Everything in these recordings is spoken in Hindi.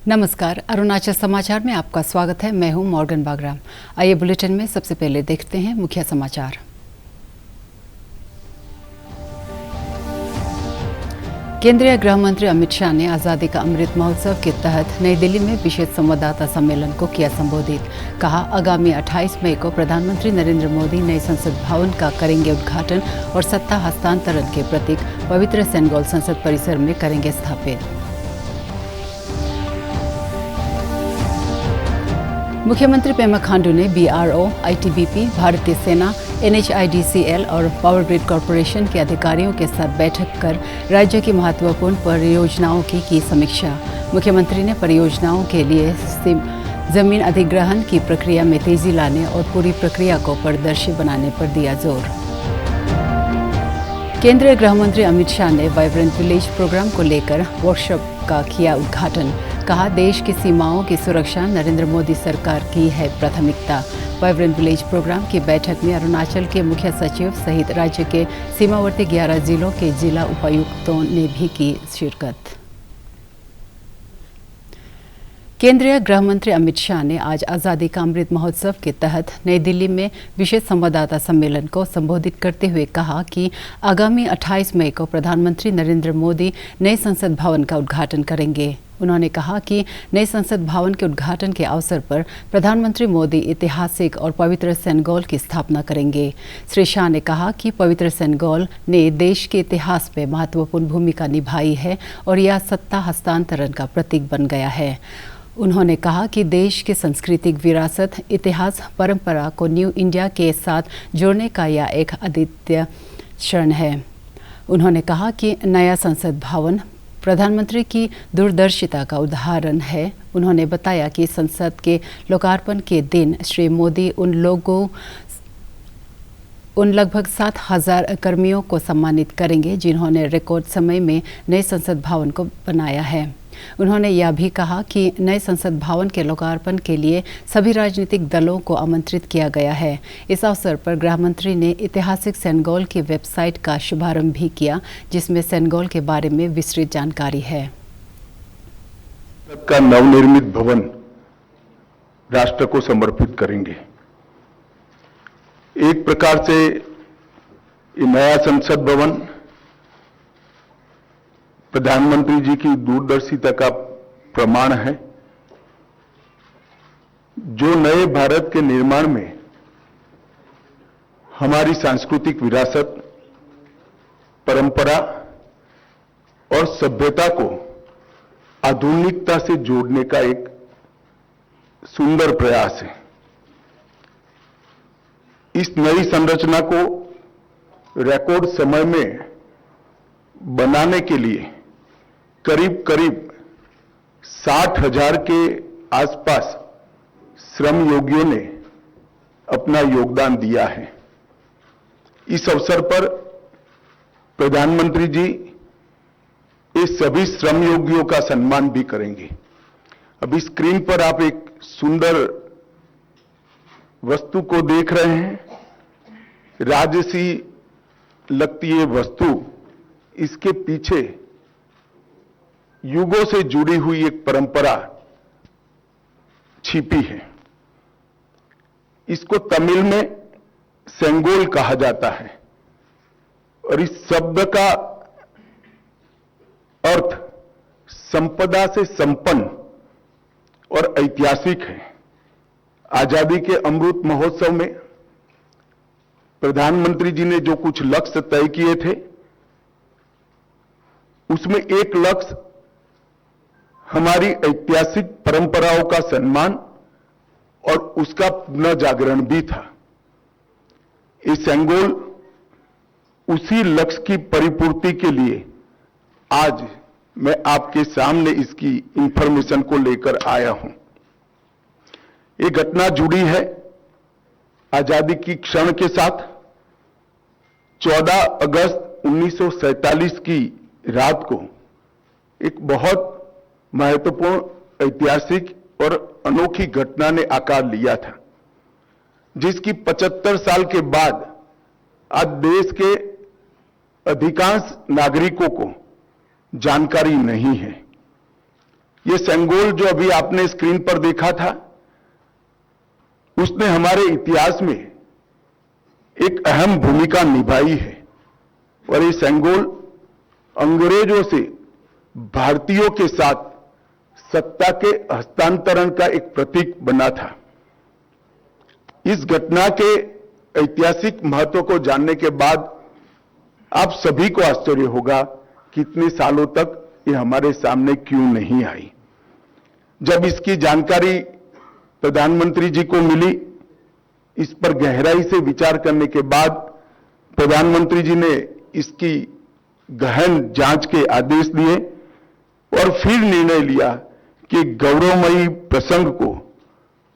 नमस्कार, अरुणाचल समाचार में आपका स्वागत है। मैं हूं मॉर्गन बागराम। आइए बुलेटिन में सबसे पहले देखते हैं मुख्य समाचार। केंद्रीय गृह मंत्री अमित शाह ने आज़ादी का अमृत महोत्सव के तहत नई दिल्ली में विशेष संवाददाता सम्मेलन को किया संबोधित। कहा, आगामी 28 मई को प्रधानमंत्री नरेंद्र मोदी नए संसद भवन का करेंगे उद्घाटन और सत्ता हस्तांतरण के प्रतीक पवित्र सेनेगल संसद परिसर में करेंगे स्थापित। मुख्यमंत्री पेमा खांडू ने बीआरओ, आईटीबीपी, भारतीय सेना, एनएचआईडीसीएल और पावर ग्रिड कॉरपोरेशन के अधिकारियों के साथ बैठक कर राज्य की महत्वपूर्ण परियोजनाओं की समीक्षा। मुख्यमंत्री ने परियोजनाओं के लिए जमीन अधिग्रहण की प्रक्रिया में तेजी लाने और पूरी प्रक्रिया को पारदर्शी बनाने पर दिया जोर। केंद्रीय गृह मंत्री अमित शाह ने वाइब्रेंट विलेज प्रोग्राम को लेकर वर्कशॉप का किया उद्घाटन। कहा, देश की सीमाओं की सुरक्षा नरेंद्र मोदी सरकार की है प्राथमिकता। वाइब्रेंट विलेज प्रोग्राम की बैठक में अरुणाचल के मुख्य सचिव सहित राज्य के सीमावर्ती 11 जिलों के जिला उपायुक्तों ने भी की शिरकत। केंद्रीय गृह मंत्री अमित शाह ने आज आज़ादी का अमृत महोत्सव के तहत नई दिल्ली में विशेष संवाददाता सम्मेलन को संबोधित करते हुए कहा कि आगामी 28 मई को प्रधानमंत्री नरेंद्र मोदी नए संसद भवन का उद्घाटन करेंगे। उन्होंने कहा कि नए संसद भवन के उद्घाटन के अवसर पर प्रधानमंत्री मोदी ऐतिहासिक और पवित्र सेनेगल की स्थापना करेंगे। श्री शाह ने कहा कि पवित्र सेनेगल ने देश के इतिहास में महत्वपूर्ण भूमिका निभाई है और यह सत्ता हस्तांतरण का प्रतीक बन गया है। उन्होंने कहा कि देश की सांस्कृतिक विरासत, इतिहास, परंपरा को न्यू इंडिया के साथ जोड़ने का यह एक अद्वितीय क्षण है। उन्होंने कहा कि नया संसद भवन प्रधानमंत्री की दूरदर्शिता का उदाहरण है। उन्होंने बताया कि संसद के लोकार्पण के दिन श्री मोदी उन लगभग 7,000 कर्मियों को सम्मानित करेंगे जिन्होंने रिकॉर्ड समय में नए संसद भवन को बनाया है। उन्होंने यह भी कहा कि नए संसद भवन के लोकार्पण के लिए सभी राजनीतिक दलों को आमंत्रित किया गया है। इस अवसर पर गृह मंत्री ने ऐतिहासिक सेनेगल की वेबसाइट का शुभारंभ भी किया, जिसमें सेनेगल के बारे में विस्तृत जानकारी है। का नवनिर्मित भवन राष्ट्र को समर्पित करेंगे। एक प्रकार से ये नया संसद भवन प्रधानमंत्री जी की दूरदर्शिता का प्रमाण है, जो नए भारत के निर्माण में हमारी सांस्कृतिक विरासत, परंपरा और सभ्यता को आधुनिकता से जोड़ने का एक सुंदर प्रयास है। इस नई संरचना को रिकॉर्ड समय में बनाने के लिए करीब 60,000 के आसपास श्रम योगियों ने अपना योगदान दिया है। इस अवसर पर प्रधानमंत्री जी इस सभी श्रम योगियों का सम्मान भी करेंगे। अभी स्क्रीन पर आप एक सुंदर वस्तु को देख रहे हैं। राजसी लगती है वस्तु, इसके पीछे युगों से जुड़ी हुई एक परंपरा छिपी है। इसको तमिल में सेंगोल कहा जाता है और इस शब्द का अर्थ संपदा से संपन्न और ऐतिहासिक है। आजादी के अमृत महोत्सव में प्रधानमंत्री जी ने जो कुछ लक्ष्य तय किए थे, उसमें एक लक्ष्य हमारी ऐतिहासिक परंपराओं का सम्मान और उसका पुनः जागरण भी था। ये सेनेगल उसी लक्ष्य की परिपूर्ति के लिए आज मैं आपके सामने इसकी इंफॉर्मेशन को लेकर आया हूं। ये घटना जुड़ी है आजादी की क्षण के साथ। 14 अगस्त 1947 की रात को एक बहुत महत्वपूर्ण ऐतिहासिक और अनोखी घटना ने आकार लिया था, जिसकी 75 साल के बाद आज देश के अधिकांश नागरिकों को जानकारी नहीं है। ये सेंगोल जो अभी आपने स्क्रीन पर देखा था, उसने हमारे इतिहास में एक अहम भूमिका निभाई है और ये सेंगोल अंग्रेजों से भारतीयों के साथ सत्ता के हस्तांतरण का एक प्रतीक बना था। इस घटना के ऐतिहासिक महत्व को जानने के बाद आप सभी को आश्चर्य होगा कि इतने सालों तक ये हमारे सामने क्यों नहीं आई। जब इसकी जानकारी प्रधानमंत्री जी को मिली, इस पर गहराई से विचार करने के बाद प्रधानमंत्री जी ने इसकी गहन जांच के आदेश दिए और फिर निर्णय लिया कि गौरवमयी प्रसंग को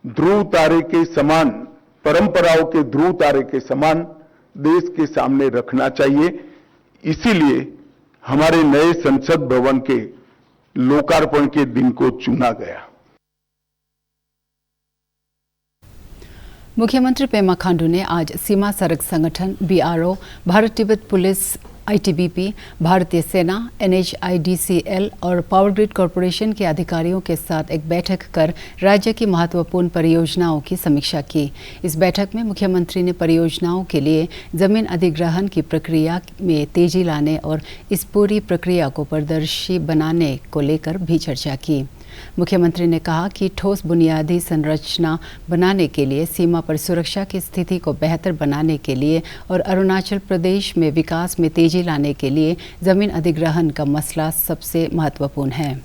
ध्रुव तारे के समान, परंपराओं के ध्रुव तारे के समान देश के सामने रखना चाहिए। इसीलिए हमारे नए संसद भवन के लोकार्पण के दिन को चुना गया। मुख्यमंत्री पेमा खांडू ने आज सीमा सड़क संगठन BRO, Bharat Tibet police ITBP, भारतीय सेना, एनएचआईडीसीएल और पावर ग्रिड कॉरपोरेशन के अधिकारियों के साथ एक बैठक कर राज्य की महत्वपूर्ण परियोजनाओं की समीक्षा की। इस बैठक में मुख्यमंत्री ने परियोजनाओं के लिए जमीन अधिग्रहण की प्रक्रिया में तेजी लाने और इस पूरी प्रक्रिया को पारदर्शी बनाने को लेकर भी चर्चा की। मुख्यमंत्री ने कहा कि ठोस बुनियादी संरचना बनाने के लिए, सीमा पर सुरक्षा की स्थिति को बेहतर बनाने के लिए और अरुणाचल प्रदेश में विकास में तेजी लाने के लिए जमीन अधिग्रहण का मसला सबसे महत्वपूर्ण है।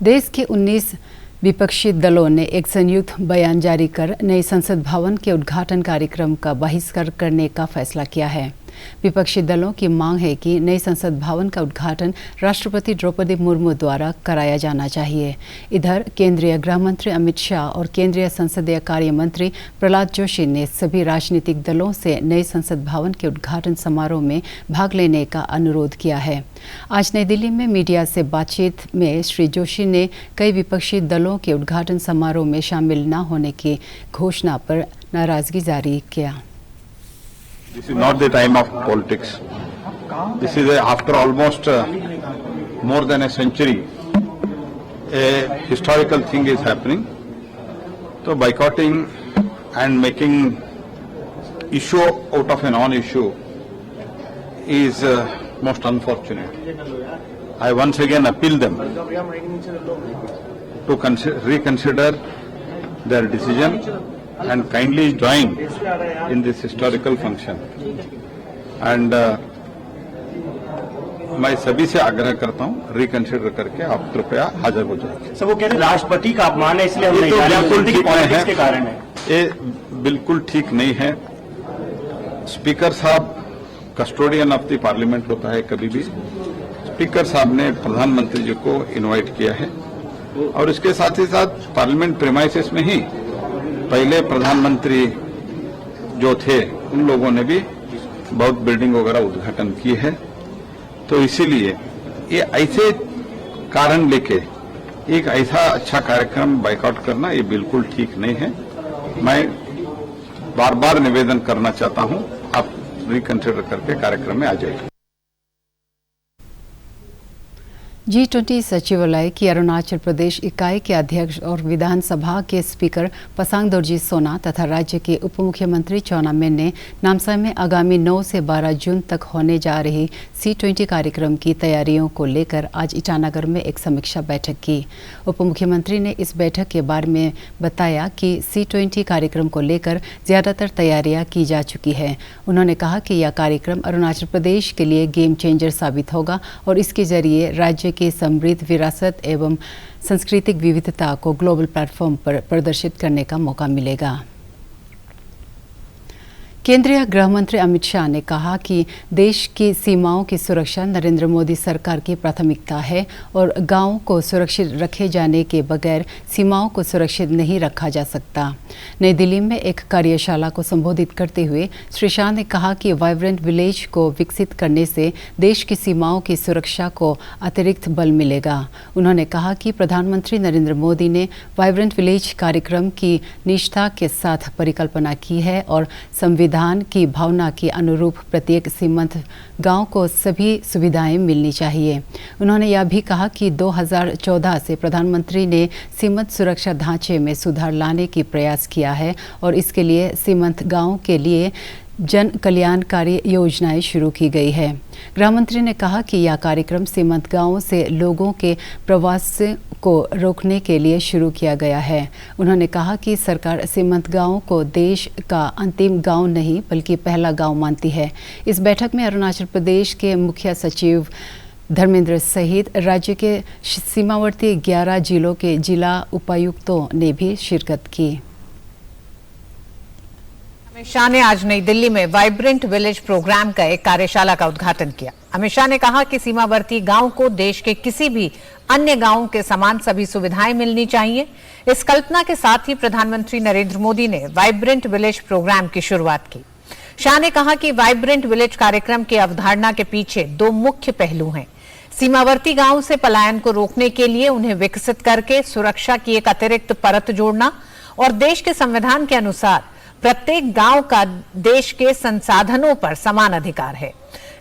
देश के 19 विपक्षी दलों ने एक संयुक्त बयान जारी कर नए संसद भवन के उद्घाटन कार्यक्रम का बहिष्कार करने का फैसला किया है। विपक्षी दलों की मांग है कि नए संसद भवन का उद्घाटन राष्ट्रपति द्रौपदी मुर्मू द्वारा कराया जाना चाहिए। इधर केंद्रीय गृह मंत्री अमित शाह और केंद्रीय संसदीय कार्य मंत्री प्रहलाद जोशी ने सभी राजनीतिक दलों से नए संसद भवन के उद्घाटन समारोह में भाग लेने का अनुरोध किया है। आज नई दिल्ली में मीडिया से बातचीत में श्री जोशी ने कई विपक्षी दलों के उद्घाटन समारोह में शामिल न होने की घोषणा पर नाराजगी जारी किया। This is not the time of politics. This is after almost more than a century, a historical thing is happening. So boycotting and making issue out of a non-issue is most unfortunate. I once again appeal them to reconsider their decision and kindly join in this historical function. And मैं सभी से आग्रह करता हूँ रिकंसिडर करके आप कृपया हाजिर हो जाए। सब वो कहते हैं राष्ट्रपति का अपमान है इसलिए हम नहीं जा रहे हैं, बिल्कुल पॉलिटिक्स के कारण है। ये बिल्कुल ठीक नहीं है। स्पीकर साहब कस्टोडियन ऑफ द पार्लियामेंट होता है। कभी भी स्पीकर साहब ने प्रधानमंत्री जी को इनवाइट किया है और इसके साथ ही साथ पार्लियामेंट प्रीमाइसेस में ही पहले प्रधानमंत्री जो थे उन लोगों ने भी बहुत बिल्डिंग वगैरह उद्घाटन किए है। तो इसीलिए ये ऐसे कारण लेके एक ऐसा अच्छा कार्यक्रम बायकॉट करना ये बिल्कुल ठीक नहीं है। मैं बार बार निवेदन करना चाहता हूं, आप रिकंसिडर करके कार्यक्रम में आ जाइए। G20 सचिवालय की अरुणाचल प्रदेश इकाई के अध्यक्ष और विधानसभा के स्पीकर पसांग दोरजी सोना तथा राज्य के उप मुख्यमंत्री चौना मेन ने नामसाई में आगामी 9 से 12 जून तक होने जा रही C20 कार्यक्रम की तैयारियों को लेकर आज ईटानगर में एक समीक्षा बैठक की। उप मुख्यमंत्री ने इस बैठक के बारे में बताया कि C20 कार्यक्रम को लेकर ज्यादातर तैयारियां की जा चुकी है। उन्होंने कहा कि यह कार्यक्रम अरुणाचल प्रदेश के लिए गेम चेंजर साबित होगा और इसके जरिए राज्य की समृद्ध विरासत एवं सांस्कृतिक विविधता को ग्लोबल प्लेटफॉर्म पर प्रदर्शित करने का मौका मिलेगा। केंद्रीय गृह मंत्री अमित शाह ने कहा कि देश की सीमाओं की सुरक्षा नरेंद्र मोदी सरकार की प्राथमिकता है और गांवों को सुरक्षित रखे जाने के बगैर सीमाओं को सुरक्षित नहीं रखा जा सकता। नई दिल्ली में एक कार्यशाला को संबोधित करते हुए श्री शाह ने कहा कि वाइब्रेंट विलेज को विकसित करने से देश की सीमाओं की सुरक्षा को अतिरिक्त बल मिलेगा। उन्होंने कहा कि प्रधानमंत्री नरेंद्र मोदी ने वाइब्रेंट विलेज कार्यक्रम की निष्ठा के साथ परिकल्पना की है और संविधान संविधान की भावना के अनुरूप प्रत्येक सीमांत गांव को सभी सुविधाएं मिलनी चाहिए। उन्होंने यह भी कहा कि 2014 से प्रधानमंत्री ने सीमांत सुरक्षा ढांचे में सुधार लाने की प्रयास किया है और इसके लिए सीमांत गांव के लिए जन कल्याणकारी योजनाएं शुरू की गई है। गृह मंत्री ने कहा कि यह कार्यक्रम सीमांत गांवों से लोगों के प्रवास को रोकने के लिए शुरू किया गया है। उन्होंने कहा कि सरकार सीमांत गांवों को देश का अंतिम गांव नहीं बल्कि पहला गांव मानती है। इस बैठक में अरुणाचल प्रदेश के मुख्य सचिव धर्मेंद्र सहित राज्य के सीमावर्ती 11 जिलों के जिला उपायुक्तों ने भी शिरकत की। अमित शाह ने आज नई दिल्ली में वाइब्रेंट विलेज प्रोग्राम का एक कार्यशाला का उद्घाटन किया। अमित शाह ने कहा कि सीमावर्ती गांव को देश के किसी भी अन्य गांवों के समान सभी सुविधाएं मिलनी चाहिए। इस कल्पना के साथ ही प्रधानमंत्री नरेंद्र मोदी ने वाइब्रेंट विलेज प्रोग्राम की शुरुआत की। शाह ने कहा कि वाइब्रेंट विलेज कार्यक्रम की अवधारणा के पीछे दो मुख्य पहलू हैं। सीमावर्ती गांव से पलायन को रोकने के लिए उन्हें विकसित करके सुरक्षा की एक अतिरिक्त परत जोड़ना और देश के संविधान के अनुसार प्रत्येक गांव का देश के संसाधनों पर समान अधिकार है।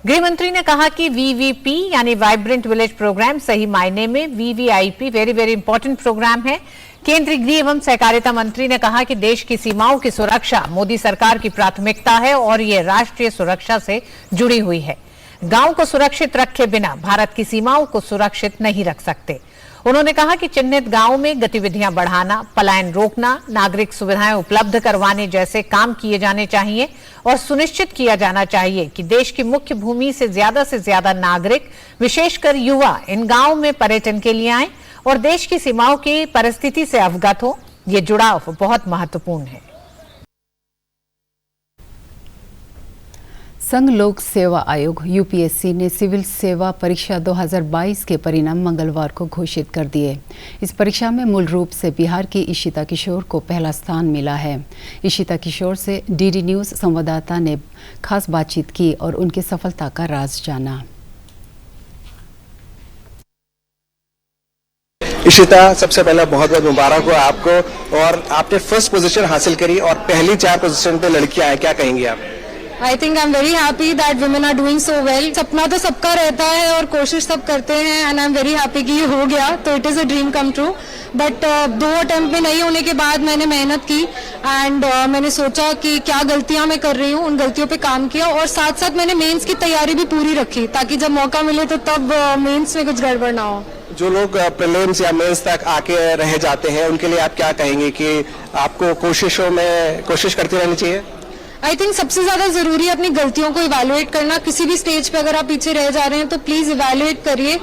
गृह मंत्री ने कहा कि वीवीपी यानी वाइब्रेंट विलेज प्रोग्राम सही मायने में VVIP very very important program है। केंद्रीय गृह एवं सहकारिता मंत्री ने कहा कि देश की सीमाओं की सुरक्षा मोदी सरकार की प्राथमिकता है और ये राष्ट्रीय सुरक्षा से जुड़ी हुई है। गांव को सुरक्षित रखे बिना भारत की सीमाओं को सुरक्षित नहीं रख सकते। उन्होंने कहा कि चिन्हित गांवों में गतिविधियां बढ़ाना, पलायन रोकना, नागरिक सुविधाएं उपलब्ध करवाने जैसे काम किए जाने चाहिए और सुनिश्चित किया जाना चाहिए कि देश की मुख्य भूमि से ज्यादा नागरिक, विशेषकर युवा, इन गांवों में पर्यटन के लिए आएं और देश की सीमाओं की परिस्थिति से अवगत हो। ये जुड़ाव बहुत महत्वपूर्ण है। संघ लोक सेवा आयोग यूपीएससी ने सिविल सेवा परीक्षा 2022 के परिणाम मंगलवार को घोषित कर दिए। इस परीक्षा में मूल रूप से बिहार की इशिता किशोर को पहला स्थान मिला है। इशिता किशोर से डीडी न्यूज संवाददाता ने खास बातचीत की और उनकी सफलता का राज जाना। इशिता, सबसे पहले बहुत बहुत मुबारक हो आपको और आपने फर्स्ट पोजीशन हासिल करी और पहली 4 पोजीशन पे लड़कियां हैं, क्या कहेंगी आप? I think I'm very happy that women are doing so well. सपना तो सबका रहता है और कोशिश सब करते हैं and I'm very happy कि ये हो गया, तो it is a dream come true. But 2 attempt में नहीं होने के बाद मैंने मेहनत की एंड मैंने सोचा कि क्या गलतियां मैं कर रही हूँ, उन गलतियों पे काम किया और साथ साथ मैंने मेंस की तैयारी भी पूरी रखी ताकि जब मौका मिले तो तब मेंस में कुछ गड़बड़ ना हो। जो लोग प्रीलिम्स या मेंस तक आके रह जाते हैं उनके लिए आप क्या कहेंगे कि आपको कोशिशों में कोशिश करते रहनी चाहिए? आई थिंक सबसे ज्यादा जरूरी है अपनी गलतियों को इवैल्यूएट करना। किसी भी स्टेज पे अगर आप पीछे रह जा रहे हैं तो प्लीज इवैल्यूएट करिए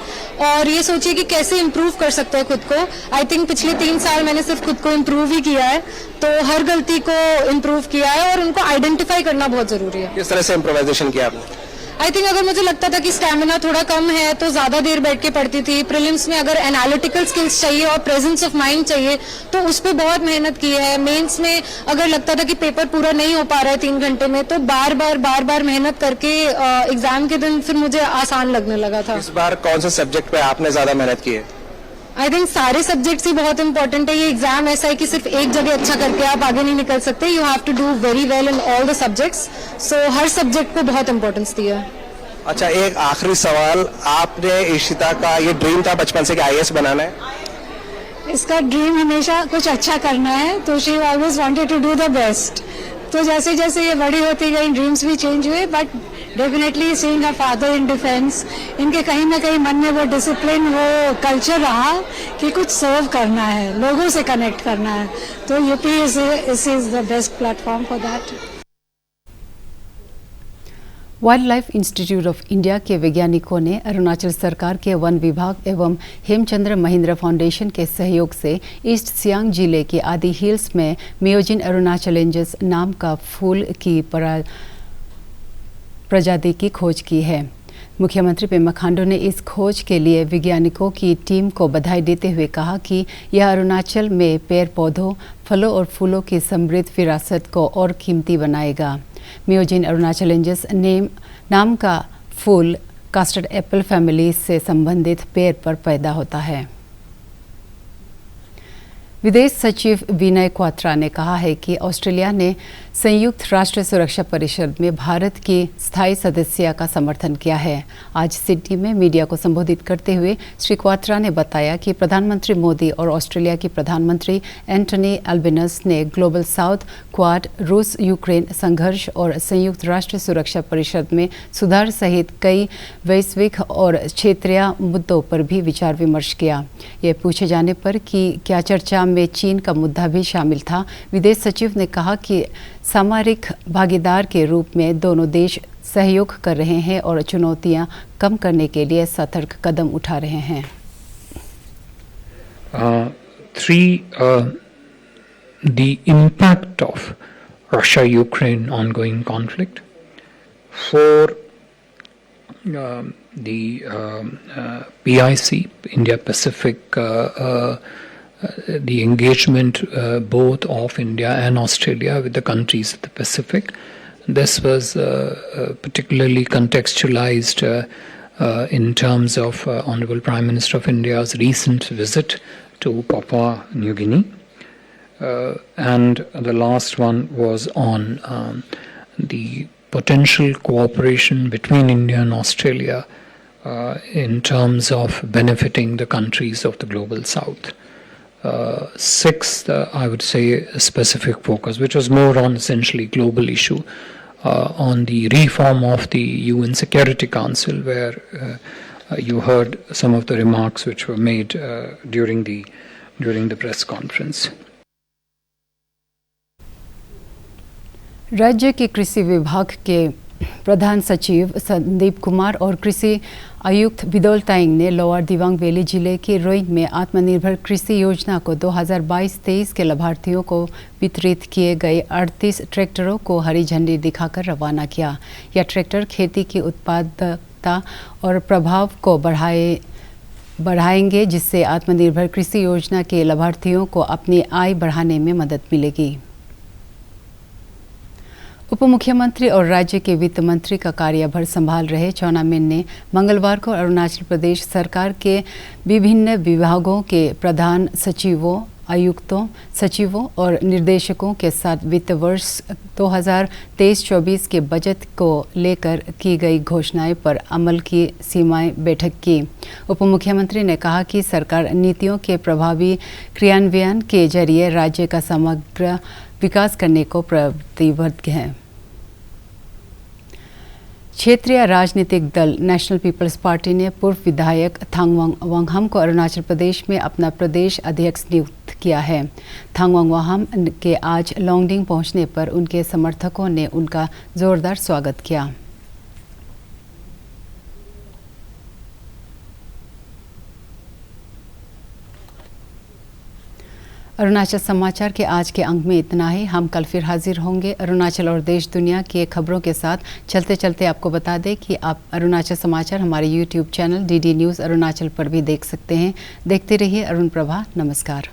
और ये सोचिए कि कैसे इम्प्रूव कर सकते हैं खुद को। आई थिंक पिछले 3 साल मैंने सिर्फ खुद को इम्प्रूव ही किया है, तो हर गलती को इम्प्रूव किया है और उनको आइडेंटिफाई करना बहुत जरूरी है। किस तरह से इम्प्रोवाइजेशन किया आपने? आई थिंक अगर मुझे लगता था कि स्टैमिना थोड़ा कम है तो ज्यादा देर बैठ के पढ़ती थी। प्रीलिम्स में अगर एनालिटिकल स्किल्स चाहिए और प्रेजेंस ऑफ माइंड चाहिए तो उस पर बहुत मेहनत की है। मेंस में अगर लगता था कि पेपर पूरा नहीं हो पा रहा है 3 घंटे में तो बार बार मेहनत करके एग्जाम के दिन फिर मुझे आसान लगने लगा था। इस बार कौन से सब्जेक्ट पे आपने ज्यादा मेहनत की है? आई थिंक सारे सब्जेक्ट्स ही बहुत इंपॉर्टेंट है। ये एग्जाम ऐसा है कि सिर्फ एक जगह अच्छा करके आप आगे नहीं निकल सकते। You have to do very well in all the subjects, so हर सब्जेक्ट को बहुत इंपॉर्टेंस दिया है। अच्छा, एक आखिरी सवाल, आपने इशिता का ये ड्रीम था बचपन से कि आईएएस बनाना है? इसका ड्रीम हमेशा कुछ अच्छा करना है, तो she always wanted to do the best. तो जैसे जैसे ये बड़ी होती गई ड्रीम्स भी चेंज हुए, but definitely seeing a father in defence, इनके कहीं ना कहीं मन में वो डिसिप्लिन, वो कल्चर रहा कि कुछ सर्व करना है, लोगों से कनेक्ट करना है, तो UP is the best platform for that. Wild life institute of India के वैज्ञानिकों ने अरुणाचल सरकार के वन विभाग एवं हेमचंद्र महिंद्रा फाउंडेशन के सहयोग से ईस्ट सियांग जिले के आदि हिल्स में मियोजिन अरुणाचलेंजस नाम का फूल की प्रजाति की खोज की है। मुख्यमंत्री पेमा खांडू ने इस खोज के लिए वैज्ञानिकों की टीम को बधाई देते हुए कहा कि यह अरुणाचल में पेड़ पौधों, फलों और फूलों की समृद्ध विरासत को और कीमती बनाएगा। मियोजिन अरुणाचलेंजस नाम का फूल कास्टर्ड एप्पल फैमिली से संबंधित पेड़ पर पैदा होता है। विदेश सचिव विनय क्वात्रा ने कहा है कि ऑस्ट्रेलिया ने संयुक्त राष्ट्र सुरक्षा परिषद में भारत की स्थायी सदस्यता का समर्थन किया है। आज सिडनी में मीडिया को संबोधित करते हुए श्री क्वात्रा ने बताया कि प्रधानमंत्री मोदी और ऑस्ट्रेलिया की प्रधानमंत्री एंटनी अल्बेनीज़ ने ग्लोबल साउथ, क्वाड, रूस यूक्रेन संघर्ष और संयुक्त राष्ट्र सुरक्षा परिषद में सुधार सहित कई वैश्विक और क्षेत्रीय मुद्दों पर भी विचार विमर्श किया। ये पूछे जाने पर कि क्या चर्चा में चीन का मुद्दा भी शामिल था, विदेश सचिव ने कहा कि सामरिक भागीदार के रूप में दोनों देश सहयोग कर रहे हैं और चुनौतियां कम करने के लिए सतर्क कदम उठा रहे हैं। The impact of Russia-Ukraine ongoing conflict. 4, the PIC, India-Pacific, the engagement both of India and Australia with the countries of the Pacific. This was particularly contextualized in terms of Honorable Prime Minister of India's recent visit to Papua New Guinea. And the last one was on the potential cooperation between India and Australia in terms of benefiting the countries of the Global South. 6th, I would say, a specific focus, which was more on essentially global issue, on the reform of the UN Security Council, where you heard some of the remarks which were made during the press conference. राज्य के कृषि विभाग के प्रधान सचिव संदीप कुमार और कृषि आयुक्त बिदोल तायंग ने लोअर दिबांग वैली जिले के रोइंग में आत्मनिर्भर कृषि योजना को 2022-23 के लाभार्थियों को वितरित किए गए 38 ट्रैक्टरों को हरी झंडी दिखाकर रवाना किया। यह ट्रैक्टर खेती की उत्पादकता और प्रभाव को बढ़ाएंगे, जिससे आत्मनिर्भर कृषि योजना के लाभार्थियों को अपनी आय बढ़ाने में मदद मिलेगी। उप मुख्यमंत्री और राज्य के वित्त मंत्री का कार्यभार संभाल रहे चाउना मेन ने मंगलवार को अरुणाचल प्रदेश सरकार के विभिन्न विभागों के प्रधान सचिवों, आयुक्तों, सचिवों और निर्देशकों के साथ वित्त वर्ष 2023-24 के बजट को लेकर की गई घोषणाएं पर अमल की सीमाएं बैठक की। उप मुख्यमंत्री ने कहा कि सरकार नीतियों के प्रभावी क्रियान्वयन के जरिए राज्य का समग्र विकास करने को प्रतिबद्ध है। क्षेत्रीय राजनीतिक दल नेशनल पीपल्स पार्टी ने पूर्व विधायक थांगवांग वांगहम को अरुणाचल प्रदेश में अपना प्रदेश अध्यक्ष नियुक्त किया है। थांगवांग वांगहम के आज लोंगडिंग पहुंचने पर उनके समर्थकों ने उनका जोरदार स्वागत किया। अरुणाचल समाचार के आज के अंक में इतना ही। हम कल फिर हाजिर होंगे अरुणाचल और देश दुनिया के खबरों के साथ। चलते चलते आपको बता दें कि आप अरुणाचल समाचार हमारे YouTube channel DD news Arunachal पर भी देख सकते हैं। देखते रहिए अरुण प्रभा। नमस्कार।